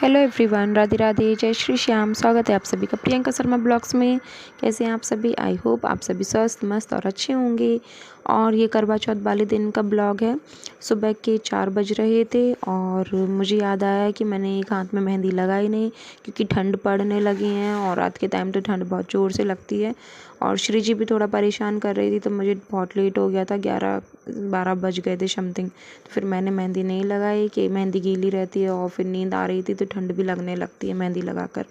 Hello everyone, Radhe Radhe, जय श्री श्याम। स्वागत है आप सभी का प्रियंका शर्मा ब्लॉग्स में। कैसे हैं आप सभी? आई होप आप सभी स्वस्थ मस्त और अच्छे होंगे। और ये करवा चौथ वाले दिन का ब्लॉग है। सुबह के 4 बज रहे थे और मुझे याद आया कि मैंने एक हाथ में मेहंदी लगाई नहीं, क्योंकि ठंड पड़ने लगी है और रात के टाइम तो ठंड बहुत ज़ोर से लगती है। और श्री जी भी थोड़ा परेशान कर रही थी, तो मुझे बहुत लेट हो गया था, 11-12 बज गए थे समथिंग। तो फिर मैंने मेहंदी नहीं लगाई कि मेहंदी गीली रहती है और फिर नींद आ रही थी तो ठंड भी लगने लगती है मेहंदी लगाकर।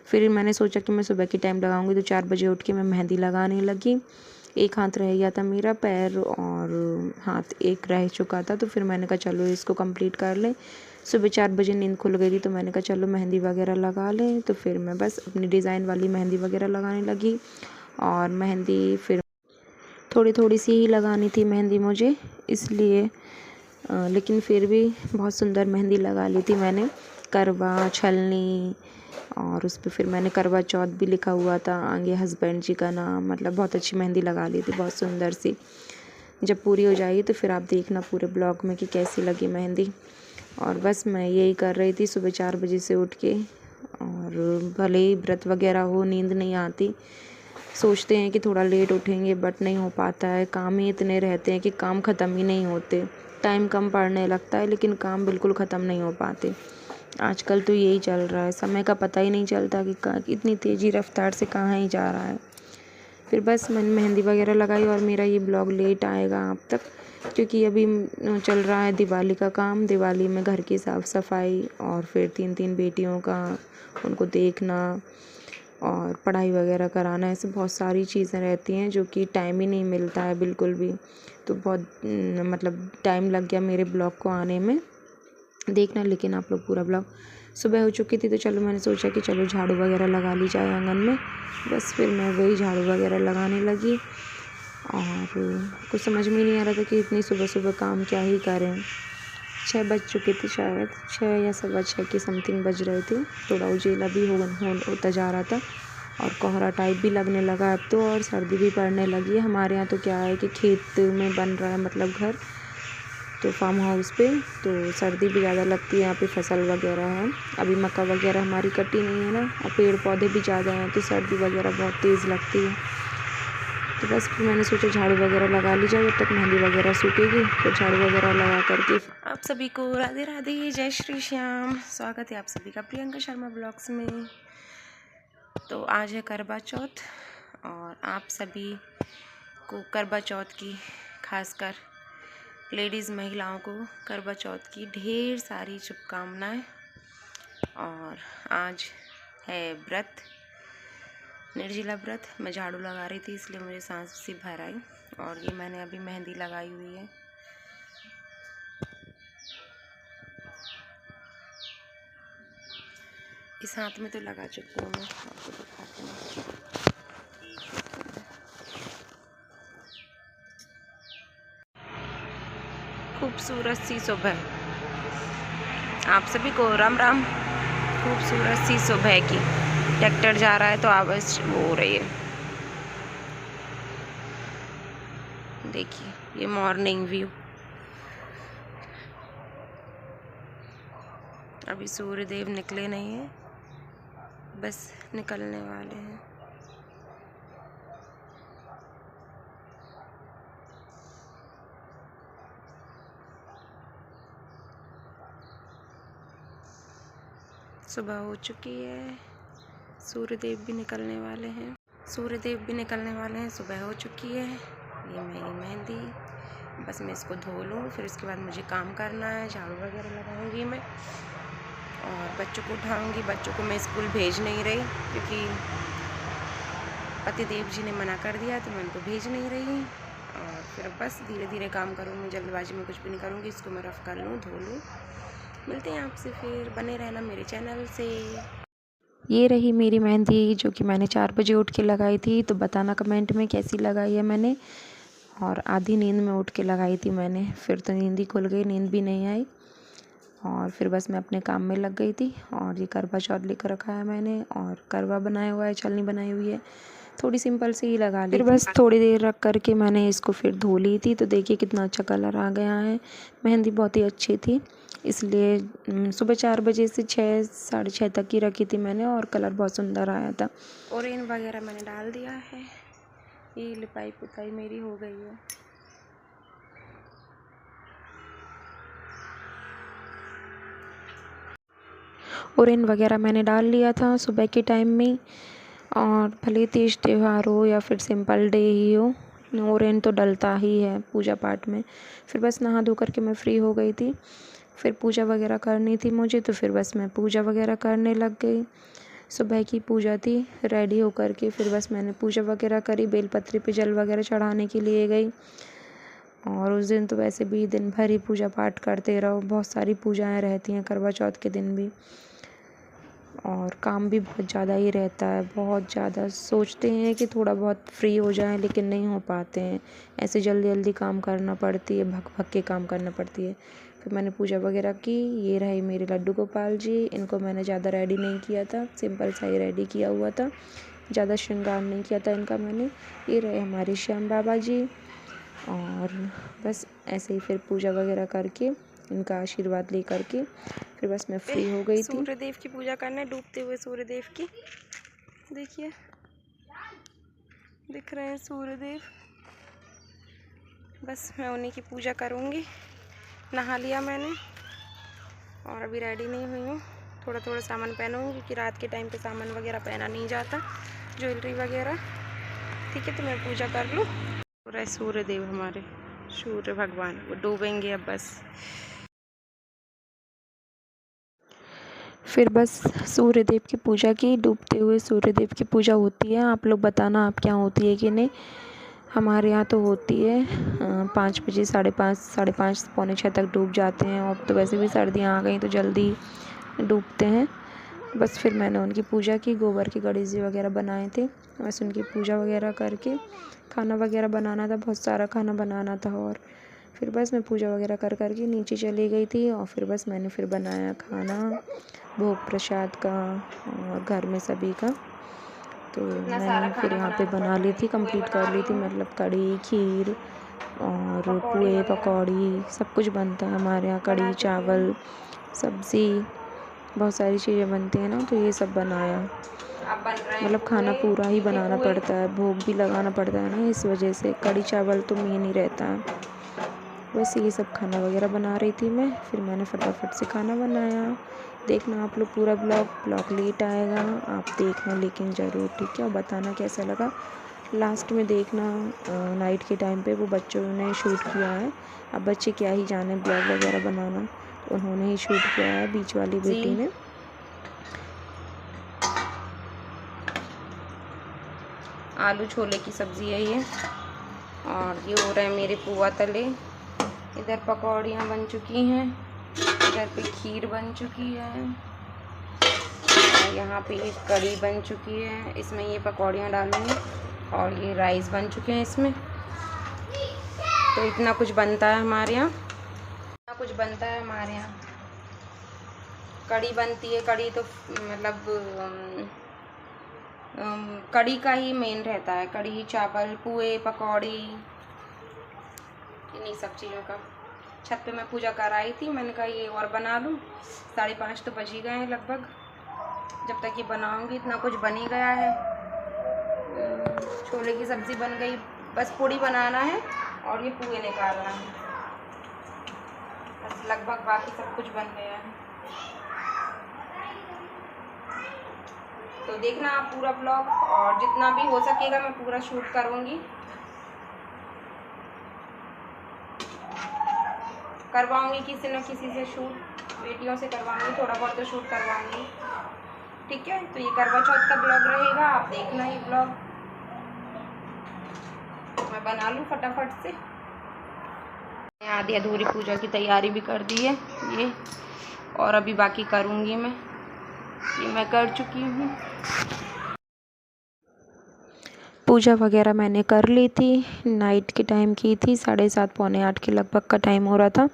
फिर मैंने सोचा कि मैं सुबह के टाइम लगाऊंगी, तो 4 बजे उठ के मैं मेहंदी लगाने लगी। एक हाथ रह गया था मेरा, पैर और हाथ एक रह चुका था, तो फिर मैंने कहा चलो इसको कंप्लीट कर लें। सुबह 4 बजे नींद खुल गई थी, तो मैंने कहा चलो मेहंदी वगैरह लगा लें। तो फिर मैं बस अपनी डिज़ाइन वाली मेहंदी वगैरह लगाने लगी। और मेहंदी फिर थोड़ी थोड़ी सी ही लगानी थी मेहंदी मुझे, इसलिए लेकिन फिर भी बहुत सुंदर मेहंदी लगा ली थी मैंने। करवा छलनी, और उस पर फिर मैंने करवा चौथ भी लिखा हुआ था आगे, हस्बैंड जी का नाम। मतलब बहुत अच्छी मेहंदी लगा ली थी, बहुत सुंदर सी। जब पूरी हो जाएगी तो फिर आप देखना पूरे ब्लॉग में कि कैसी लगी मेहंदी। और बस मैं यही कर रही थी सुबह 4 बजे से उठ के। और भले ही व्रत वगैरह हो, नींद नहीं आती। सोचते हैं कि थोड़ा लेट उठेंगे, बट नहीं हो पाता है। काम ही इतने रहते हैं कि काम ख़त्म ही नहीं होते। टाइम कम पड़ने लगता है लेकिन काम बिल्कुल ख़त्म नहीं हो पाते। आजकल तो यही चल रहा है, समय का पता ही नहीं चलता कि इतनी तेज़ी रफ्तार से कहाँ ही जा रहा है। फिर बस मैंने मेहंदी वगैरह लगाई और मेरा ये ब्लॉग लेट आएगा आप तक, क्योंकि अभी चल रहा है दिवाली का काम। दिवाली में घर की साफ़ सफाई और फिर 3-3 बेटियों का, उनको देखना और पढ़ाई वगैरह कराना, ऐसे बहुत सारी चीज़ें रहती हैं जो कि टाइम ही नहीं मिलता है बिल्कुल भी। तो बहुत मतलब टाइम लग गया मेरे ब्लॉग को आने में। देखना लेकिन आप लोग पूरा ब्लॉग। सुबह हो चुकी थी तो चलो मैंने सोचा कि चलो झाड़ू वगैरह लगा ली जाए आंगन में। बस फिर मैं वही झाड़ू वगैरह लगाने लगी। और कुछ समझ में नहीं आ रहा था कि इतनी सुबह सुबह काम क्या ही करें। 6 बज चुके थे, शायद 6 या 6:15 के समथिंग बज रहे थे। थोड़ा उजेला भी होता जा रहा था और कोहरा टाइप भी लगने लगा अब तो, और सर्दी भी पड़ने लगी है। हमारे यहाँ तो क्या है कि खेत में बन रहा है, मतलब घर, तो फार्म हाउस पे, तो सर्दी भी ज़्यादा लगती है। यहाँ पे फसल वगैरह है, अभी मक्का वगैरह हमारी कटी नहीं है ना, और पेड़ पौधे भी ज़्यादा हैं, तो सर्दी वगैरह बहुत तेज़ लगती है। तो बस फिर मैंने सोचा झाड़ू वगैरह लगा ली जाए, जब तक मेहंदी वगैरह सूखेगी फिर झाड़ू वगैरह लगा करके। आप सभी को राधे राधे, जय श्री श्याम। स्वागत है आप सभी का प्रियंका शर्मा ब्लॉग्स में। तो आज है करवा चौथ और आप सभी को करवा चौथ की, खासकर लेडीज़ महिलाओं को करवा चौथ की ढेर सारी शुभकामनाएं। और आज है व्रत, निर्जला व्रत। मैं झाड़ू लगा रही थी इसलिए मुझे सांस सी भर आई। और ये मैंने अभी मेहंदी लगाई हुई है। इस हाथ में तो लगा चुकी हूँ मैं, आपको दिखाती हूँ। खूबसूरत सी सुबह, आप सभी को राम राम। खूबसूरत सी सुबह की, ट्रैक्टर जा रहा है तो आवाज़ हो रही है। देखिए ये मॉर्निंग व्यू। अभी सूर्य देव निकले नहीं हैं, बस निकलने वाले हैं। सुबह हो चुकी है, सूर्य देव भी निकलने वाले हैं। सूर्य देव भी निकलने वाले हैं, सुबह हो चुकी है। ये मेरी मेहंदी, बस मैं इसको धो लूँ, फिर उसके बाद मुझे काम करना है। झाड़ू वगैरह लगाऊंगी मैं और बच्चों को उठाऊंगी। बच्चों को मैं स्कूल भेज नहीं रही क्योंकि पतिदेव जी ने मना कर दिया, तो मैं उनको भेज नहीं रही। और फिर बस धीरे धीरे काम करूँगी, जल्दबाजी में कुछ भी नहीं करूँगी। इसको मैं रफ़ कर लूँ, धो लूँ। मिलते हैं आपसे, फिर बने रहना मेरे चैनल से। ये रही मेरी मेहंदी जो कि मैंने 4 बजे उठ के लगाई थी। तो बताना कमेंट में कैसी लगाई है मैंने। और आधी नींद में उठ के लगाई थी मैंने, फिर तो नींद ही खुल गई, नींद भी नहीं आई। और फिर बस मैं अपने काम में लग गई थी। और ये करवा चौथ लेकर रखा है मैंने, और करवा बनाया हुआ है, छलनी बनाई हुई है। थोड़ी सिंपल सी ही लगा ली। फिर बस थोड़ी देर रख करके मैंने इसको फिर धो ली थी, तो देखिए कितना अच्छा कलर आ गया है। मेहंदी बहुत ही अच्छी थी, इसलिए सुबह 4 बजे से 6 साढ़े 6 तक ही रखी थी मैंने, और कलर बहुत सुंदर आया था। और इन वगैरह मैंने डाल दिया है। ये लिपाई पुताई मेरी हो गई है। और इन वगैरह मैंने डाल लिया था सुबह के टाइम में, और भले तीज त्यौहार हो या फिर सिंपल डे ही हो, ओरेन तो डलता ही है पूजा पाठ में। फिर बस नहा धो करके मैं फ्री हो गई थी। फिर पूजा वगैरह करनी थी मुझे, तो फिर बस मैं पूजा वगैरह करने लग गई। सुबह की पूजा थी, रेडी होकर के फिर बस मैंने पूजा वगैरह करी, बेलपत्री पे जल वगैरह चढ़ाने के लिए गई। और उस दिन तो वैसे भी दिन भर ही पूजा पाठ करते रहो, बहुत सारी पूजाएं रहती हैं करवा चौथ के दिन भी, और काम भी बहुत ज़्यादा ही रहता है, बहुत ज़्यादा। सोचते हैं कि थोड़ा बहुत फ्री हो जाएं, लेकिन नहीं हो पाते हैं। ऐसे जल्दी जल्दी काम करना पड़ती है, भग भग के काम करना पड़ती है। फिर मैंने पूजा वगैरह की। ये रहे मेरे लड्डू गोपाल जी। इनको मैंने ज़्यादा रेडी नहीं किया था, सिंपल सा ही रेडी किया हुआ था, ज़्यादा श्रृंगार नहीं किया था इनका मैंने। ये रहे हमारे श्याम बाबा जी। और बस ऐसे ही फिर पूजा वगैरह करके, इनका आशीर्वाद ले करके फिर बस मैं फ्री हो गई थी। सूर्यदेव की पूजा करने, डूबते हुए सूर्यदेव की। देखिए दिख रहे हैं सूर्यदेव। बस मैं उन्हीं की पूजा करूँगी। नहा लिया मैंने और अभी रेडी नहीं हुई हूँ। थोड़ा थोड़ा सामान पहनूँगी, क्योंकि रात के टाइम पे सामान वगैरह पहना नहीं जाता, ज्वेलरी वगैरह। ठीक है, तो मैं पूजा कर लूँ। पूरा सूर्यदेव हमारे सूर्य भगवान, वो डूबेंगे अब बस। फिर बस सूर्यदेव की पूजा की। डूबते हुए सूर्यदेव की पूजा होती है। आप लोग बताना आप क्या होती है कि नहीं। हमारे यहाँ तो होती है 5 बजे, 5:30 पौने 6 तक डूब जाते हैं। अब तो वैसे भी सर्दियाँ आ गई तो जल्दी डूबते हैं। बस फिर मैंने उनकी पूजा की, गोबर के गणेश जी वगैरह बनाए थे। बस उनकी पूजा वगैरह करके खाना वगैरह बनाना था, बहुत सारा खाना बनाना था। और फिर बस मैं पूजा वगैरह कर करके नीचे चली गई थी। और फिर बस मैंने फिर बनाया खाना, भोग प्रसाद का और घर में सभी का। तो मैंने फिर यहाँ पे बना ली थी, कंप्लीट कर ली थी। मतलब कढ़ी, खीर और पुए पकौड़ी सब कुछ बनता है हमारे यहाँ। कढ़ी चावल सब्ज़ी, बहुत सारी चीज़ें बनती हैं ना, तो ये सब बनाया। मतलब खाना पूरा ही बनाना पड़ता है, भोग भी लगाना पड़ता है ना, इस वजह से कढ़ी चावल तो मेन ही रहता है। बस ये सब खाना वगैरह बना रही थी मैं। फिर मैंने फटाफट से खाना बनाया। देखना आप लोग पूरा ब्लॉग लेट आएगा, आप देखना लेकिन ज़रूर, ठीक है। और बताना कैसा लगा। लास्ट में देखना नाइट के टाइम पे वो बच्चों ने शूट किया है। अब बच्चे क्या ही जाने ब्लॉग वगैरह बनाना, तो उन्होंने ही शूट किया है, बीच वाली बेटी ने। आलू छोले की सब्ज़ी है ये। और ये हो रहे हैं मेरे पुआ तले। इधर पकौड़ियाँ बन चुकी हैं, इधर पे खीर बन चुकी है, और यहाँ पे ये कढ़ी बन चुकी है। इसमें ये पकौड़ियाँ डालूँगी, और ये राइस बन चुके हैं इसमें। तो इतना कुछ बनता है हमारे यहाँ, कढ़ी बनती है। कढ़ी तो मतलब कढ़ी का ही मेन रहता है। कढ़ी चावल पुए पकौड़ी, इन्हीं सब चीज़ों का। छत पे मैं पूजा कर आई थी, मैंने कहा ये और बना लूँ। 5:30 तो बज ही गए हैं लगभग। जब तक ये बनाऊँगी इतना कुछ बन ही गया है। छोले की सब्ज़ी बन गई, बस पूड़ी बनाना है और ये पुए निकालना है, बस लगभग बाकी सब कुछ बन गया है। तो देखना आप पूरा ब्लॉग, और जितना भी हो सकेगा मैं पूरा शूट करूँगी, करवाऊँगी किसी न किसी से शूट, बेटियों से करवाऊँगी, थोड़ा बहुत तो शूट करवाऊँगी, ठीक है। तो ये करवा चौथ का ब्लॉग रहेगा, आप देखना ये ब्लॉग। मैं बना लूँ फटाफट से। आधी अधूरी पूजा की तैयारी भी कर दी है ये, और अभी बाकी करूँगी मैं। ये मैं कर चुकी हूँ। पूजा वगैरह मैंने कर ली थी, नाइट के टाइम की थी, 7:30 पौने 8 के लगभग का टाइम हो रहा था।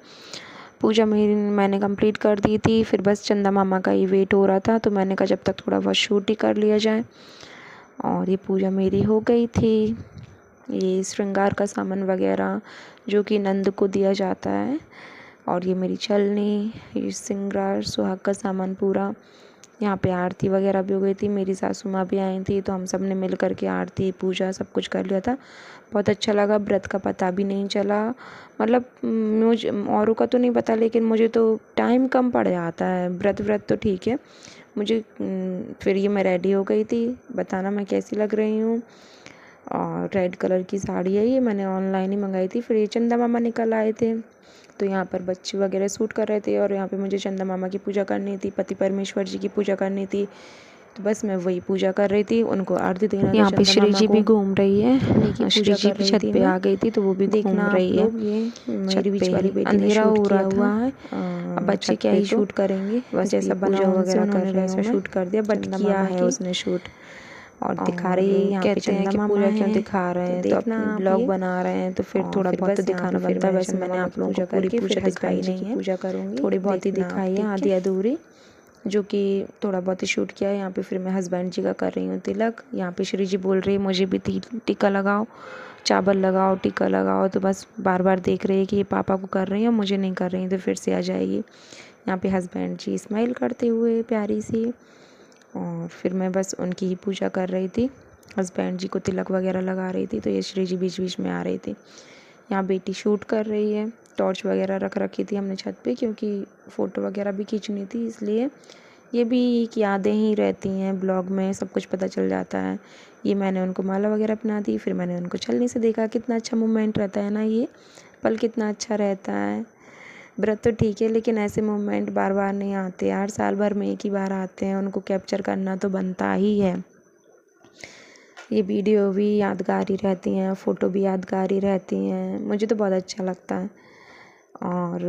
पूजा मैंने कंप्लीट कर दी थी। फिर बस चंदा मामा का ही वेट हो रहा था, तो मैंने कहा जब तक थोड़ा बहुत शूट ही कर लिया जाए। और ये पूजा मेरी हो गई थी। ये श्रृंगार का सामान वगैरह जो कि नंद को दिया जाता है, और ये मेरी छलनी, ये श्रृंगार सुहाग का सामान पूरा। यहाँ पे आरती वगैरह भी हो गई थी, मेरी सासू माँ भी आई थी, तो हम सब ने मिल कर के आरती पूजा सब कुछ कर लिया था। बहुत अच्छा लगा, व्रत का पता भी नहीं चला। मतलब मुझे औरों का तो नहीं पता, लेकिन मुझे तो टाइम कम पड़ जाता है। व्रत तो ठीक है मुझे। फिर ये मैं रेडी हो गई थी, बताना मैं कैसी लग रही हूँ। और रेड कलर की साड़ी है, ये मैंने ऑनलाइन ही मंगाई थी। फिर ये चंदा मामा निकल आए थे, तो यहाँ पर बच्चे वगैरह शूट कर रहे थे, और यहाँ पे मुझे चंदा मामा की पूजा करनी थी, पति परमेश्वर जी की पूजा करनी थी। तो बस मैं वही पूजा कर रही थी, उनको आरती देना था। यहाँ पे श्री जी भी घूम रही है, श्री जी भी छत पे आ गई थी, तो वो भी घूम रही है। ये मेरी बीच वाली बेटी अंधेरा हो रहा हुआ है, अब बच्चे क्या ही शूट करेंगे, बस जैसा बना वगैरह उन्होंने वैसा शूट कर दिया, बट किया है उसने शूट। और दिखा रही है यहाँ पे चंदा मामा पूजा क्यों दिखा रहे हैं, तो अपना ब्लॉग बना रहे हैं, तो फिर थोड़ा बहुत तो दिखाना बनता है। वैसे मैंने आप लोगों को पूरी पूजा दिखाई नहीं है, पूजा करूँगी, थोड़ी बहुत ही दिखाई है, आधी अधूरी, जो कि थोड़ा बहुत ही शूट किया है। यहाँ पे फिर मैं हस्बैंड जी का कर रही हूँ तिलक। यहाँ पे श्री जी बोल रही है मुझे भी टीका लगाओ, चावल लगाओ, टीका लगाओ, तो बस बार बार देख रही है कि ये पापा को कर रही है, मुझे नहीं कर रही है, तो फिर से आ जाएगी। यहाँ पे हस्बैंड जी स्माइल करते हुए प्यारी सी, और फिर मैं बस उनकी ही पूजा कर रही थी। हस्बैंड जी को तिलक वगैरह लगा रही थी, तो ये श्री जी बीच बीच में आ रही थी। यहाँ बेटी शूट कर रही है, टॉर्च वगैरह रख रखी थी हमने छत पे, क्योंकि फ़ोटो वगैरह भी खींचनी थी, इसलिए। ये भी एक यादें ही रहती हैं, ब्लॉग में सब कुछ पता चल जाता है। ये मैंने उनको माला वगैरह पहना दी, फिर मैंने उनको छलनी से देखा, कितना अच्छा मोमेंट रहता है ना, ये पल कितना अच्छा रहता है। व्रत तो ठीक है, लेकिन ऐसे मोमेंट बार बार नहीं आते यार, साल भर में एक ही बार आते हैं, उनको कैप्चर करना तो बनता ही है। ये वीडियो भी यादगार ही रहती हैं, फ़ोटो भी यादगार ही रहती हैं, मुझे तो बहुत अच्छा लगता है। और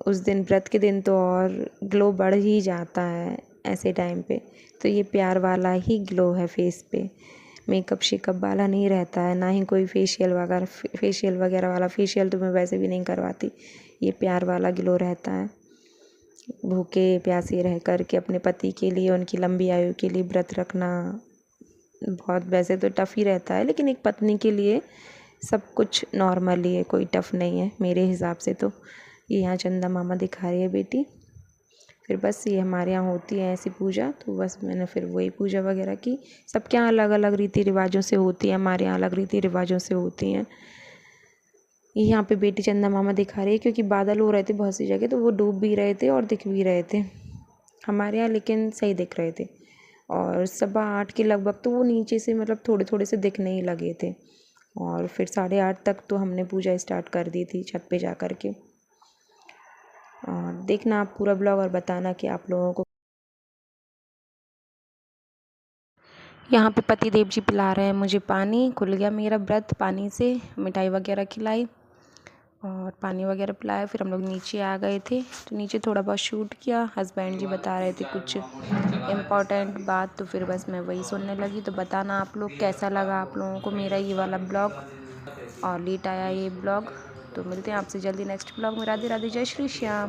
उस दिन व्रत के दिन तो और ग्लो बढ़ ही जाता है ऐसे टाइम पे, तो ये प्यार वाला ही ग्लो है फेस पे, मेकअप शेकअप वाला नहीं रहता है, ना ही कोई फेशियल वगैरह वाला। फेशियल तो मैं वैसे भी नहीं करवाती, ये प्यार वाला ग्लो रहता है। भूखे प्यासे रह कर के अपने पति के लिए, उनकी लंबी आयु के लिए व्रत रखना बहुत, वैसे तो टफ़ ही रहता है, लेकिन एक पत्नी के लिए सब कुछ नॉर्मल ही है, कोई टफ़ नहीं है मेरे हिसाब से तो। ये यहाँ चंदा मामा दिखा रही है बेटी। फिर बस ये हमारे यहाँ होती है ऐसी पूजा, तो बस मैंने फिर वही पूजा वगैरह की। सबके यहाँ अलग अलग रीति रिवाजों से होती है, हमारे यहाँ अलग रीति रिवाजों से होती हैं। ये यहाँ पे बेटी चंदा मामा दिखा रही है, क्योंकि बादल हो रहे थे बहुत सी जगह, तो वो डूब भी रहे थे और दिख भी रहे थे हमारे यहाँ, लेकिन सही दिख रहे थे। और 7:15 के लगभग तो वो नीचे से मतलब थोड़े थोड़े से दिखने ही लगे थे, और फिर 8:30 तक तो हमने पूजा स्टार्ट कर दी थी छत पे जा कर के। और देखना आप पूरा ब्लॉग और बताना कि आप लोगों को। यहाँ पे पति देव जी पिला रहे हैं मुझे पानी, खुल गया मेरा व्रत पानी से। मिठाई वगैरह खिलाई और पानी वगैरह पिलाया, फिर हम लोग नीचे आ गए थे, तो नीचे थोड़ा बहुत शूट किया। हस्बैंड जी बता रहे थे कुछ इम्पॉर्टेंट बात, तो फिर बस मैं वही सुनने लगी। तो बताना आप लोग कैसा लगा आप लोगों को मेरा ये वाला ब्लॉग, और लेट आया ये ब्लॉग। तो मिलते हैं आपसे जल्दी नेक्स्ट ब्लॉग में। राधे राधे, जय श्री श्याम।